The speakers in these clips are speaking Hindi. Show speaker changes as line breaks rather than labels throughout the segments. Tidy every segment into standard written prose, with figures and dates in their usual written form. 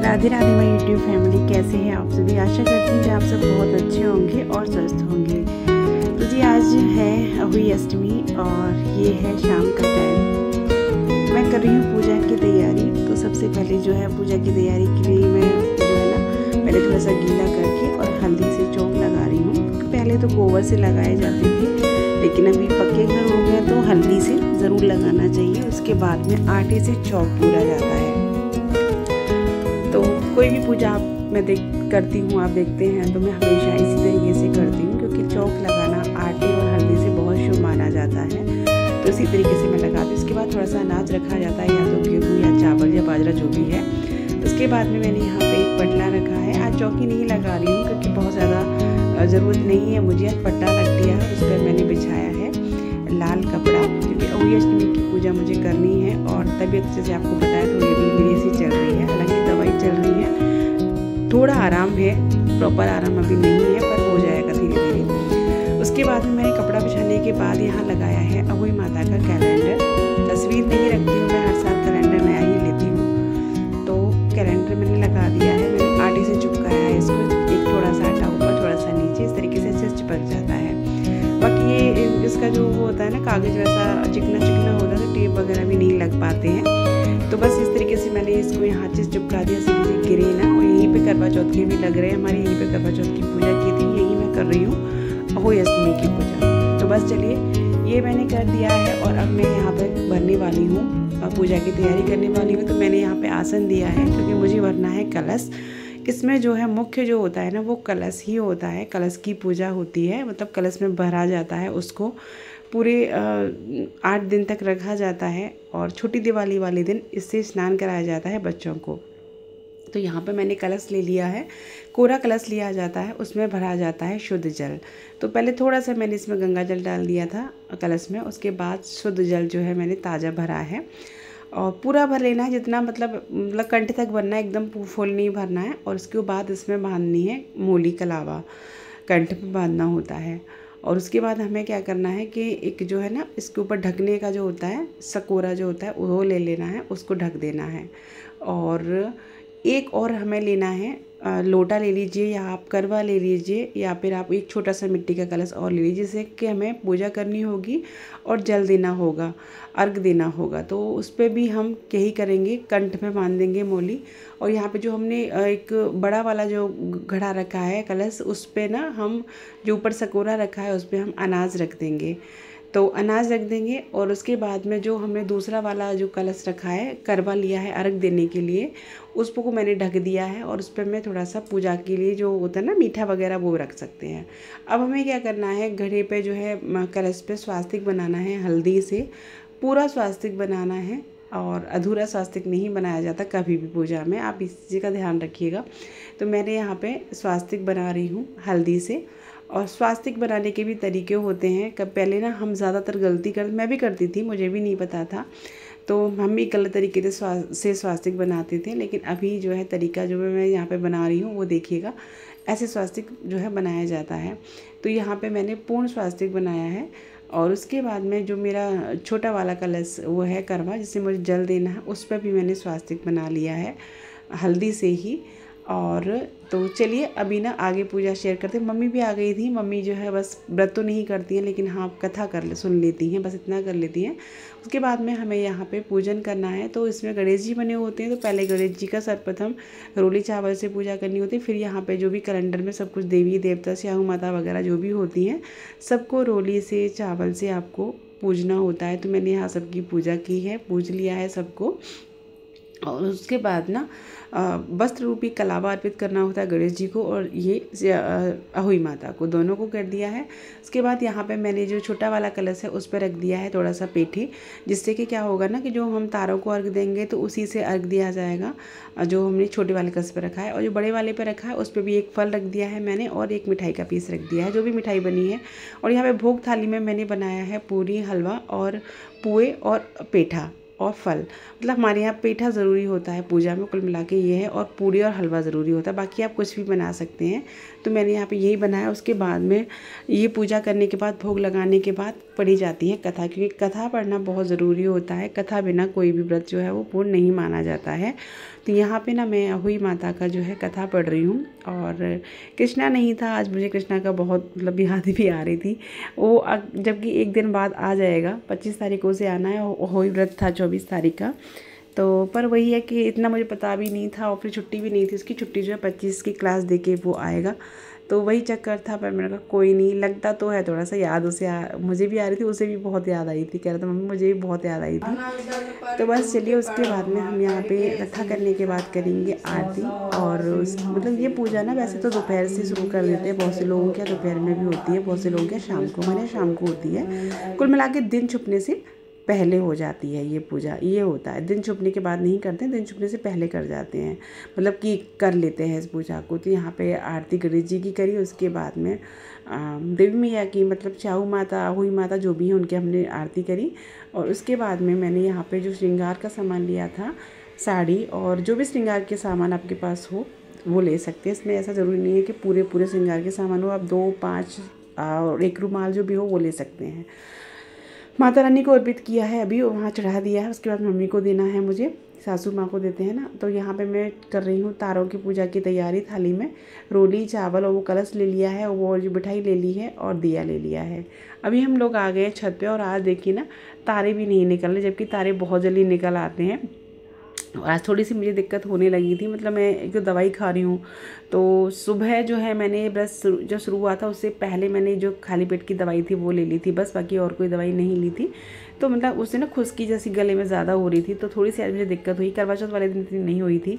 Radhe Radhe my YouTube family, कैसे हैं आप सभी। आशा करती हूँ कि आप सब बहुत अच्छे होंगे और स्वस्थ होंगे। तो जी आज है हुई अष्टमी और ये है शाम का टाइम। मैं कर रही हूँ पूजा की तैयारी। तो सबसे पहले जो है पूजा की तैयारी के लिए मैं जो है ना पहले थोड़ा सा गीला करके और हल्दी से चौक लगा रही हूँ। पहले तो गोबर से लगाए जाते थे, लेकिन अभी पक्के घर हो गया तो हल्दी से ज़रूर लगाना चाहिए। उसके बाद में आटे से चौक पूरा जाता है। तो कोई भी पूजा मैं करती हूँ, आप देखते हैं, तो मैं हमेशा इसी तरीके से करती हूँ, क्योंकि चौक लगाना आटे और हल्दी से बहुत शुभ माना जाता है। तो इसी तरीके से मैं लगाती हूँ। उसके बाद थोड़ा सा अनाज रखा जाता है, या तो गेहूँ या चावल या बाजरा जो भी है। उसके बाद में मैंने यहाँ पे एक पटला रखा है। आज चौकी नहीं लगा रही हूँ क्योंकि बहुत ज़्यादा ज़रूरत नहीं है मुझे। आज पट्टा रख दिया है, उस पर मैंने बिछाया है लाल कपड़ा, क्योंकि अहुई अष्टमी की पूजा मुझे करनी है। और तबीयत जैसे आपको बताया थोड़ी भी मेरी ऐसी चल रही है, हालांकि दवाई चल रही है, थोड़ा आराम है, प्रॉपर आराम अभी नहीं है, पर हो जाएगा धीरे धीरे। उसके बाद में मैंने कपड़ा बिछाने के बाद यहाँ लगाया है अहुई माता का कैलेंडर। तस्वीर नहीं रखती हूँ मैं, हर साल कैलेंडर नया ही लेती हूँ। तो कैलेंडर मैंने लगा दिया है, मैंने आटे से चिपकाया है इसको, एक थोड़ा सा आटा ऊपर थोड़ा सा नीचे, इस तरीके से अच्छे से चिपक जाता है। बाकी ये इसका जो वो होता है ना कागज़ वैसा चिकना चिकना होता है, तो टेप वगैरह भी नहीं लग पाते हैं। तो बस इस तरीके से मैंने इसको यहाँ से चिपका दिया, सीधे गिरे ना। और यहीं पे करवा चौथ के भी लग रहे हैं, हमारे यहीं पे करवा चौथ की पूजा की थी, यही मैं कर रही हूँ अहुई अष्टमी की पूजा। तो बस चलिए ये मैंने कर दिया है और अब मैं यहाँ पर भरने वाली हूँ, पूजा की तैयारी करने वाली हूँ। तो मैंने यहाँ पे आसन दिया है क्योंकि मुझे भरना है कलश। इसमें जो है मुख्य जो होता है ना वो कलश ही होता है, कलश की पूजा होती है, मतलब कलश में भरा जाता है, उसको पूरे 8 दिन तक रखा जाता है। और छोटी दिवाली वाले दिन इससे स्नान कराया जाता है बच्चों को। तो यहाँ पे मैंने कलश ले लिया है, कोरा कलश लिया जाता है, उसमें भरा जाता है शुद्ध जल। तो पहले थोड़ा सा मैंने इसमें गंगा जल डाल दिया था कलश में, उसके बाद शुद्ध जल जो है मैंने ताज़ा भरा है। और पूरा भर लेना है, जितना मतलब कंठ तक भरना है, एकदम फुल नहीं भरना है। और उसके बाद इसमें बांधनी है मूली कलावा, कंठ पे बांधना होता है। और उसके बाद हमें क्या करना है कि एक जो है ना इसके ऊपर ढकने का जो होता है, सकोरा जो होता है वो ले लेना है, उसको ढक देना है। और एक और हमें लेना है, लोटा ले लीजिए या आप करवा ले लीजिए, या फिर आप एक छोटा सा मिट्टी का कलश और ले लीजिए, जिससे कि हमें पूजा करनी होगी और जल देना होगा, अर्घ देना होगा। तो उस पर भी हम यही करेंगे, कंठ में बांध देंगे मूली। और यहाँ पे जो हमने एक बड़ा वाला जो घड़ा रखा है कलश, उस पर ना हम जो ऊपर सकोरा रखा है उस पर हम अनाज रख देंगे। तो अनाज रख देंगे। और उसके बाद में जो हमने दूसरा वाला जो कलश रखा है, करवा लिया है अर्घ देने के लिए, उस को मैंने ढक दिया है। और उस पर मैं थोड़ा सा पूजा के लिए जो होता है ना मीठा वगैरह वो रख सकते हैं। अब हमें क्या करना है, घड़े पे जो है कलश पे स्वास्तिक बनाना है हल्दी से, पूरा स्वास्तिक बनाना है। और अधूरा स्वास्तिक नहीं बनाया जाता कभी भी पूजा में, आप इस चीज़ का ध्यान रखिएगा। तो मैंने यहाँ पे स्वास्तिक बना रही हूँ हल्दी से। और स्वास्तिक बनाने के भी तरीके होते हैं। कब पहले ना हम ज़्यादातर गलती मैं भी करती थी, मुझे भी नहीं पता था, तो हम भी गलत तरीके से स्वास्तिक बनाते थे। लेकिन अभी जो है तरीका जो मैं यहाँ पे बना रही हूँ वो देखिएगा, ऐसे स्वास्तिक जो है बनाया जाता है। तो यहाँ पे मैंने पूर्ण स्वास्तिक बनाया है। और उसके बाद में जो मेरा छोटा वाला कलश वो है करवा, जिससे मुझे जल देना है, उस पर भी मैंने स्वास्तिक बना लिया है हल्दी से ही। और तो चलिए अभी ना आगे पूजा शेयर करते हैं। मम्मी भी आ गई थी। मम्मी जो है बस व्रत तो नहीं करती हैं, लेकिन हाँ कथा सुन लेती हैं, बस इतना कर लेती हैं। उसके बाद में हमें यहाँ पे पूजन करना है। तो इसमें गणेश जी बने होते हैं। तो पहले गणेश जी का सर्वप्रथम रोली चावल से पूजा करनी होती है। फिर यहाँ पे जो भी कैलेंडर में सब कुछ देवी देवता स्याहू माता वगैरह जो भी होती हैं, सबको रोली से चावल से आपको पूजना होता है। तो मैंने यहाँ सबकी पूजा की है, पूज लिया है सबको। और उसके बाद ना वस्त्र रूपी कलावा अर्पित करना होता है गणेश जी को और ये अहुई माता को, दोनों को कर दिया है। उसके बाद यहाँ पे मैंने जो छोटा वाला कलश है उस पर रख दिया है थोड़ा सा पेठी, जिससे कि क्या होगा ना कि जो हम तारों को अर्घ देंगे तो उसी से अर्घ दिया जाएगा, जो हमने छोटे वाले कलश पर रखा है। और जो बड़े वाले पर रखा है उस पर भी एक फल रख दिया है मैंने, और एक मिठाई का पीस रख दिया है, जो भी मिठाई बनी है। और यहाँ पर भोग थाली में मैंने बनाया है पूरी, हलवा और पुए और पेठा और फल। मतलब हमारे यहाँ पेठा ज़रूरी होता है पूजा में, कुल मिला के ये है, और पूड़ी और हलवा ज़रूरी होता है, बाकी आप कुछ भी बना सकते हैं। तो मैंने यहाँ पे यही बनाया। उसके बाद में ये पूजा करने के बाद, भोग लगाने के बाद पढ़ी जाती है कथा, क्योंकि कथा पढ़ना बहुत ज़रूरी होता है। कथा बिना कोई भी व्रत जो है वो पूर्ण नहीं माना जाता है। तो यहाँ पे ना मैं अहोई माता का जो है कथा पढ़ रही हूँ। और कृष्णा नहीं था आज, मुझे कृष्णा का बहुत मतलब याद भी आ रही थी। वो जबकि एक दिन बाद आ जाएगा, 25 तारीख को से आना है। अहोई व्रत था 24 तारीख का। तो पर वही है कि इतना मुझे पता भी नहीं था, और फिर छुट्टी भी नहीं थी उसकी। छुट्टी जो है 25 की क्लास दे के वो आएगा, तो वही चक्कर था। पर मैंने कहा कोई नहीं, लगता तो है थोड़ा सा याद उसे मुझे भी आ रही थी, उसे भी बहुत याद आई थी। कह रहा था मम्मी मुझे भी बहुत याद आई थी। तो बस चलिए, उसके बाद में हम यहाँ पे कथा करने के बाद करेंगे आरती। और मतलब ये पूजा ना वैसे तो दोपहर से शुरू कर देते हैं, बहुत से लोगों के दोपहर में भी होती है, बहुत से लोगों के शाम को, हमारे शाम को होती है। कुल मिला के दिन छुपने से पहले हो जाती है ये पूजा। ये होता है दिन छुपने के बाद नहीं करते, दिन छुपने से पहले कर जाते हैं, मतलब कि कर लेते हैं इस पूजा को। तो यहाँ पे आरती गणेश जी की करी, उसके बाद में देवी मैया की, मतलब चाऊ माता, अहोई माता जो भी है उनकी हमने आरती करी। और उसके बाद में मैंने यहाँ पे जो श्रृंगार का सामान लिया था, साड़ी और जो भी श्रृंगार के सामान आपके पास हो वो ले सकते हैं। इसमें ऐसा ज़रूरी नहीं है कि पूरे श्रृंगार के सामान हो, आप 2, 5 और 1 रुमाल जो भी हो वो ले सकते हैं। माता रानी को अर्पित किया है, अभी वहाँ चढ़ा दिया है। उसके बाद मम्मी को देना है, मुझे सासू माँ को देते हैं ना। तो यहाँ पे मैं कर रही हूँ तारों की पूजा की तैयारी। थाली में रोली, चावल और वो कलश ले लिया है, और वो जो मिठाई ले ली है और दिया ले लिया है। अभी हम लोग आ गए छत पे, और आज देखिए ना तारे भी नहीं निकल रहे, जबकि तारे बहुत जल्दी निकल आते हैं। आज थोड़ी सी मुझे दिक्कत होने लगी थी, मतलब मैं एक तो दवाई खा रही हूँ। तो सुबह जो है मैंने बस जो शुरू हुआ था उससे पहले मैंने जो खाली पेट की दवाई थी वो ले ली थी बस, बाकी और कोई दवाई नहीं ली थी। तो मतलब उससे ना खुश्की जैसी गले में ज़्यादा हो रही थी, तो थोड़ी सी आज मुझे दिक्कत हुई। करवा चौथ वाले दिन इतनी नहीं हुई थी।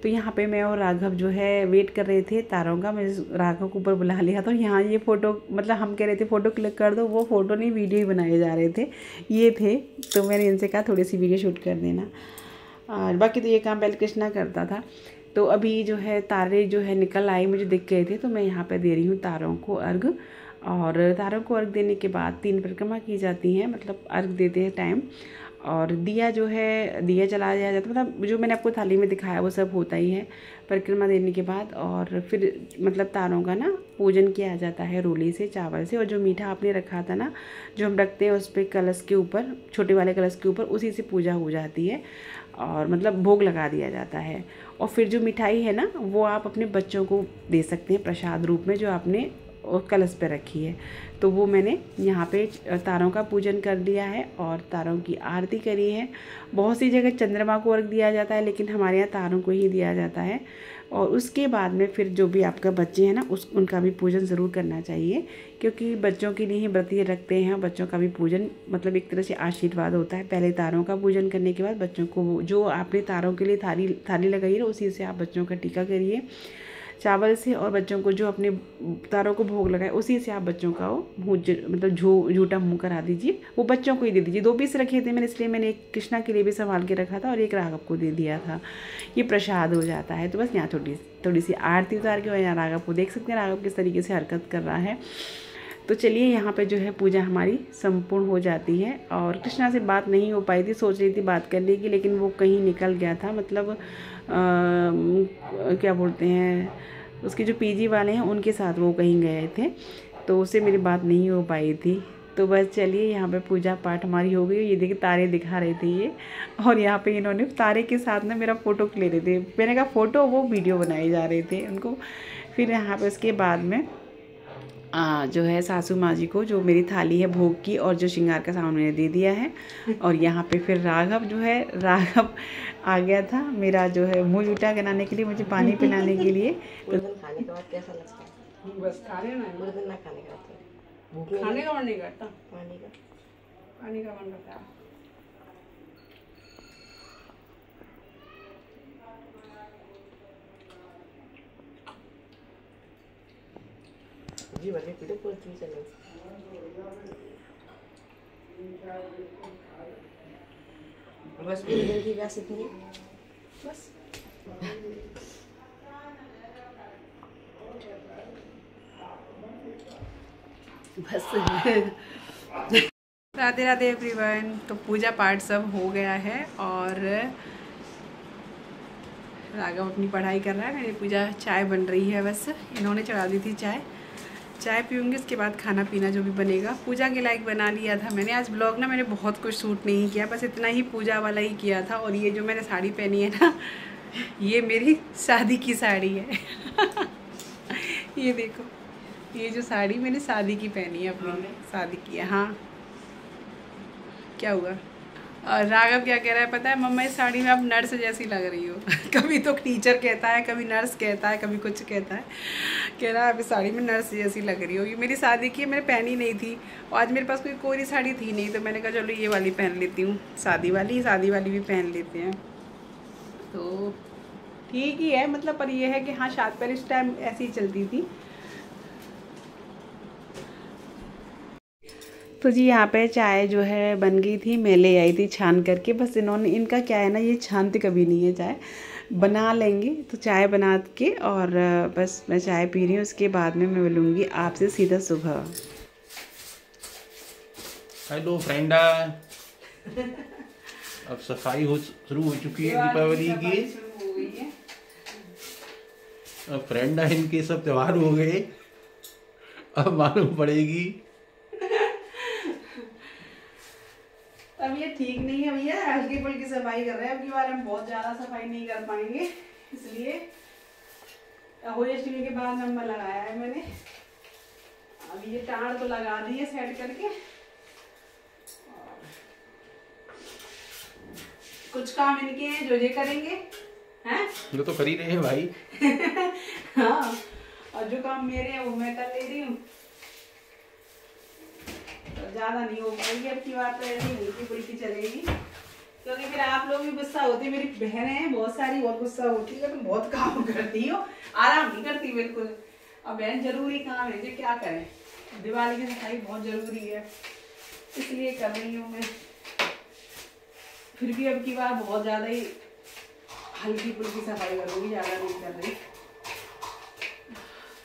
तो यहाँ पे मैं और राघव जो है वेट कर रहे थे तारों का। मैं राघव को ऊपर बुला लिया। तो यहाँ ये फ़ोटो, मतलब हम कह रहे थे फ़ोटो क्लिक कर दो, वो फ़ोटो नहीं वीडियो ही बनाए जा रहे थे ये थे। तो मैंने इनसे कहा थोड़ी सी वीडियो शूट कर देना, और बाकी तो ये काम पहले कृष्णा करता था। तो अभी जो है तारे जो है निकल आए, मुझे दिख गए थे, तो मैं यहाँ पे दे रही हूँ तारों को अर्घ। और तारों को अर्घ देने के बाद 3 परिक्रमा की जाती हैं, मतलब अर्घ देते हैं टाइम। और दिया जो है दिया जलाया जाता है, मतलब जो मैंने आपको थाली में दिखाया वो सब होता ही है परिक्रमा देने के बाद। और फिर मतलब तारों का ना पूजन किया जाता है रोली से, चावल से। और जो मीठा आपने रखा था ना, जो हम रखते हैं उस पर कलश के ऊपर, छोटे वाले कलश के ऊपर, उसी से पूजा हो जाती है, और मतलब भोग लगा दिया जाता है। और फिर जो मिठाई है ना वो आप अपने बच्चों को दे सकते हैं प्रसाद रूप में, जो आपने कलश पे रखी है। तो वो मैंने यहाँ पे तारों का पूजन कर लिया है और तारों की आरती करी है। बहुत सी जगह चंद्रमा को अर्घ दिया जाता है, लेकिन हमारे यहाँ तारों को ही दिया जाता है। और उसके बाद में फिर जो भी आपका बच्चे हैं ना उनका भी पूजन ज़रूर करना चाहिए, क्योंकि बच्चों के लिए ही व्रत ये रखते हैं। बच्चों का भी पूजन मतलब एक तरह से आशीर्वाद होता है। पहले तारों का पूजन करने के बाद बच्चों को, जो आपने तारों के लिए थाली लगाई है उसी से आप बच्चों का टीका करिए चावल से, और बच्चों को जो अपने तारों को भोग लगाए उसी से आप बच्चों का वो मतलब झूठा मुँह करा दीजिए। वो बच्चों को ही दे दीजिए। 2 पीस रखे थे मैंने, इसलिए मैंने एक कृष्णा के लिए भी संभाल के रखा था और एक राघव को दे दिया था। ये प्रसाद हो जाता है। तो बस यहाँ थोड़ी सी आरती उतार के, और यहाँ राघव को देख सकते हैं राघव किस तरीके से हरकत कर रहा है। तो चलिए यहाँ पे जो है पूजा हमारी संपूर्ण हो जाती है। और कृष्णा से बात नहीं हो पाई थी, सोच रही थी बात करने की, लेकिन वो कहीं निकल गया था। मतलब क्या बोलते हैं, उसके जो पीजी वाले हैं उनके साथ वो कहीं गए थे, तो उससे मेरी बात नहीं हो पाई थी। तो बस चलिए यहाँ पे पूजा पाठ हमारी हो गई। ये देखिए तारे दिखा रहे थे ये, और यहाँ पे इन्होंने तारे के साथ ना मेरा फ़ोटो ले रहे थे। मैंने कहा फ़ोटो, वो वीडियो बनाए जा रहे थे उनको। फिर यहाँ पे उसके बाद में जो है सासू माँ जी को जो मेरी थाली है भोग की और जो श्रृंगार का सामान मैंने दे दिया है। और यहाँ पे फिर राघव जो है, राघव आ गया था मेरा जो है मुँह जूठा कराने के लिए, मुझे पानी पिलाने के लिए। तो
खाने के बाद कैसा लगता है?
बस खाने ना,
पूरे दिन ना खाने का
खाने का मन नहीं करता,
पानी का
मन करता है।
जी भले पीड़े पूरी चीज चले। बस पूरे दिन की व्यास इतनी बस।
राधे राधे एवरीवन। तो पूजा पाठ सब हो गया है और राघव अपनी पढ़ाई कर रहा है। मेरी पूजा चाय बन रही है, बस इन्होंने चढ़ा दी थी चाय पीऊँगी, उसके बाद खाना पीना जो भी बनेगा। पूजा के लायक बना लिया था मैंने। आज ब्लॉग ना मैंने बहुत कुछ शूट नहीं किया, बस इतना ही पूजा वाला ही किया था। और ये जो मैंने साड़ी पहनी है ना, ये मेरी शादी की साड़ी है। ये देखो, ये जो साड़ी मैंने शादी की पहनी है, अपनी शादी की है। हाँ, क्या हुआ? और राघव क्या कह रहा है पता है? मम्मा इस साड़ी में आप नर्स जैसी लग रही हो। कभी तो टीचर कहता है, कभी नर्स कहता है, कभी कुछ कहता है। कह रहा है आप इस साड़ी में नर्स जैसी लग रही हो। ये मेरी शादी की है, मैंने पहनी नहीं थी और आज मेरे पास कोई कोरी साड़ी थी नहीं, तो मैंने कहा चलो ये वाली पहन लेती हूँ, शादी वाली भी पहन लेते हैं। तो ठीक ही है, मतलब पर ये है कि हाँ, शादी पर इस टाइम ऐसी ही चलती थी। तो जी यहाँ पे चाय जो है बन गई थी, मैं ले आई थी छान करके। बस इनका क्या है ना, ये छानते कभी नहीं है चाय, बना लेंगे। तो चाय बना के और बस मैं चाय पी रही हूँ, उसके बाद में मैं मिलूँगी आपसे सीधा सुबह।
हेलो फ्रेंडा, अब सफाई शुरू हो चुकी है दीपावली की। अब फ्रेंडा इनके सब त्योहार हो गए, अब मालूम पड़ेगी।
अब ये ठीक नहीं है भैया, हल्की फुल्की सफाई कर रहे हैं। अब की बार हम बहुत ज़्यादा सफाई नहीं कर पाएंगे, इसलिए होली के बाद नंबर लगाया है मैंने। अब ये टाड़ तो लगा दी है सेट करके, कुछ काम इनके हैं जो ये करेंगे हैं।
ये तो कर ही रहे हैं भाई।
हाँ, और जो काम मेरे हैं वो मैं कर ले रही हूँ। तो ज़्यादा नहीं हो पाएगी अब की बात, तो ऐसी हल्की फुल्की चलेगी, क्योंकि फिर आप लोग भी गुस्सा होते। मेरी बहनें हैं बहुत सारी, बहुत गुस्सा होती है, तुम बहुत काम करती हो, आराम नहीं करती बिल्कुल। अब बहन जरूरी काम है, जो क्या करें, दिवाली की सफाई बहुत जरूरी है, इसलिए कर रही हूँ मैं। फिर भी अब की बार बहुत ज़्यादा ही हल्की फुल्की सफाई करूँगी, ज़्यादा नहीं कर रही,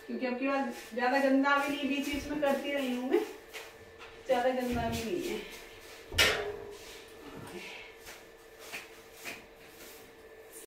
क्योंकि अब की बार ज़्यादा गंदा भी नहीं, बीच बीच में करती रही हूँ मैं, ज़्यादा गंदा भी नहीं है।